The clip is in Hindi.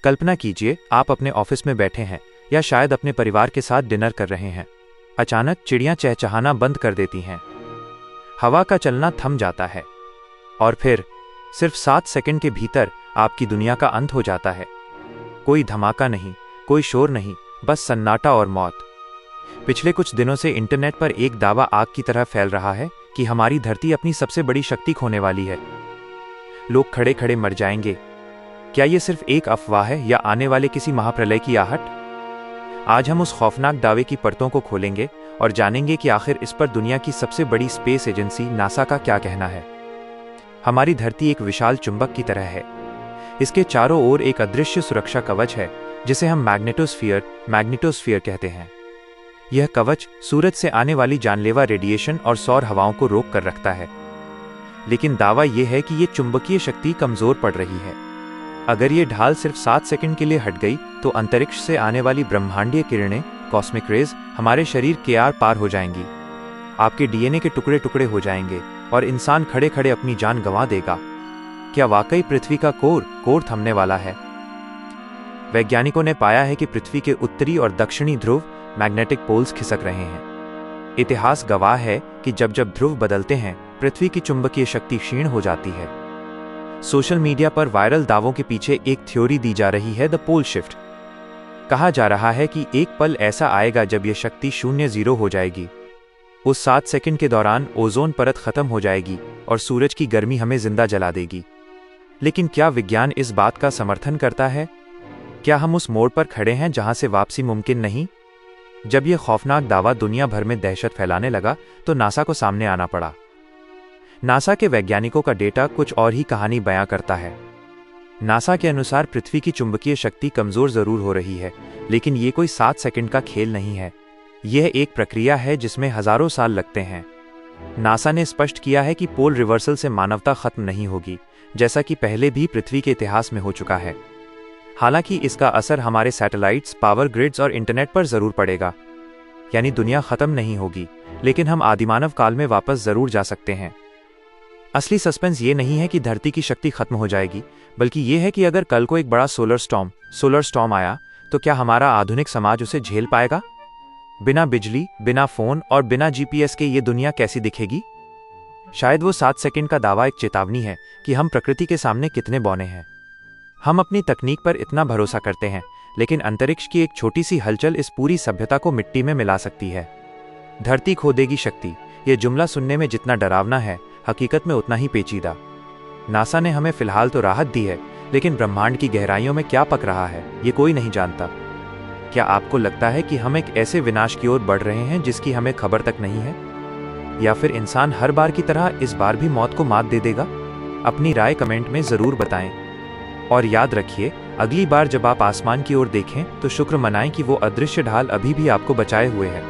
कल्पना कीजिए, आप अपने ऑफिस में बैठे हैं या शायद अपने परिवार के साथ डिनर कर रहे हैं। अचानक चिड़ियां चहचहाना बंद कर देती हैं, हवा का चलना थम जाता है और फिर सिर्फ 7 सेकंड के भीतर आपकी दुनिया का अंत हो जाता है। कोई धमाका नहीं, कोई शोर नहीं, बस सन्नाटा और मौत। पिछले कुछ दिनों से इंटरनेट पर एक दावा आग की तरह फैल रहा है कि हमारी धरती अपनी सबसे बड़ी शक्ति खोने वाली है। लोग खड़े खड़े मर जाएंगे। क्या ये सिर्फ एक अफवाह है या आने वाले किसी महाप्रलय की आहट? आज हम उस खौफनाक दावे की परतों को खोलेंगे और जानेंगे कि आखिर इस पर दुनिया की सबसे बड़ी स्पेस एजेंसी नासा का क्या कहना है। हमारी धरती एक विशाल चुंबक की तरह है। इसके चारों ओर एक अदृश्य सुरक्षा कवच है जिसे हम मैग्नेटोस्फीयर कहते हैं। यह कवच सूरज से आने वाली जानलेवा रेडिएशन और सौर हवाओं को रोक कर रखता है। लेकिन दावा यह है कि यह चुंबकीय शक्ति कमजोर पड़ रही है। अगर ये ढाल सिर्फ 7 सेकंड के लिए हट गई तो अंतरिक्ष से आने वाली ब्रह्मांडीय किरणें, कॉस्मिक रेज, हमारे शरीर के आर पार हो जाएंगी। आपके डीएनए के टुकड़े टुकड़े हो जाएंगे और इंसान खड़े खड़े अपनी जान गंवा देगा। क्या वाकई पृथ्वी का कोर थमने वाला है? वैज्ञानिकों ने पाया है कि पृथ्वी के उत्तरी और दक्षिणी ध्रुव मैग्नेटिक पोल्स खिसक रहे हैं। इतिहास गवाह है कि जब जब ध्रुव बदलते हैं, पृथ्वी की चुंबकीय शक्ति क्षीण हो जाती है। सोशल मीडिया पर वायरल दावों के पीछे एक थ्योरी दी जा रही है, द पोल शिफ्ट। कहा जा रहा है कि एक पल ऐसा आएगा जब यह शक्ति 0 हो जाएगी। उस 7 सेकंड के दौरान ओजोन परत खत्म हो जाएगी और सूरज की गर्मी हमें जिंदा जला देगी। लेकिन क्या विज्ञान इस बात का समर्थन करता है? क्या हम उस मोड़ पर खड़े हैं जहां से वापसी मुमकिन नहीं? जब यह खौफनाक दावा दुनिया भर में दहशत फैलाने लगा तो नासा को सामने आना पड़ा। नासा के वैज्ञानिकों का डेटा कुछ और ही कहानी बयां करता है। नासा के अनुसार पृथ्वी की चुंबकीय शक्ति कमजोर जरूर हो रही है, लेकिन ये कोई 7 सेकंड का खेल नहीं है। यह एक प्रक्रिया है जिसमें हजारों साल लगते हैं। नासा ने स्पष्ट किया है कि पोल रिवर्सल से मानवता खत्म नहीं होगी, जैसा कि पहले भी पृथ्वी के इतिहास में हो चुका है। हालांकि इसका असर हमारे सैटेलाइट्स, पावर ग्रिड्स और इंटरनेट पर जरूर पड़ेगा। यानी दुनिया खत्म नहीं होगी, लेकिन हम आदिमानव काल में वापस जरूर जा सकते हैं। असली सस्पेंस ये नहीं है कि धरती की शक्ति खत्म हो जाएगी, बल्कि ये है कि अगर कल को एक बड़ा सोलर स्टॉर्म आया तो क्या हमारा आधुनिक समाज उसे झेल पाएगा? बिना बिजली, बिना फोन और बिना जीपीएस के ये दुनिया कैसी दिखेगी? शायद वो 7 सेकंड का दावा एक चेतावनी है कि हम प्रकृति के सामने कितने बौने हैं। हम अपनी तकनीक पर इतना भरोसा करते हैं, लेकिन अंतरिक्ष की एक छोटी सी हलचल इस पूरी सभ्यता को मिट्टी में मिला सकती है। धरती खो देगी शक्ति। ये जुमला सुनने में जितना डरावना है, हकीकत में उतना ही पेचीदा। नासा ने हमें फिलहाल तो राहत दी है, लेकिन ब्रह्मांड की गहराइयों में क्या पक रहा है ये कोई नहीं जानता। क्या आपको लगता है कि हम एक ऐसे विनाश की ओर बढ़ रहे हैं जिसकी हमें खबर तक नहीं है? या फिर इंसान हर बार की तरह इस बार भी मौत को मात दे देगा? अपनी राय कमेंट में जरूर बताएं। और याद रखिए, अगली बार जब आप आसमान की ओर देखें तो शुक्र मनाएं कि वो अदृश्य ढाल अभी भी आपको बचाए हुए है।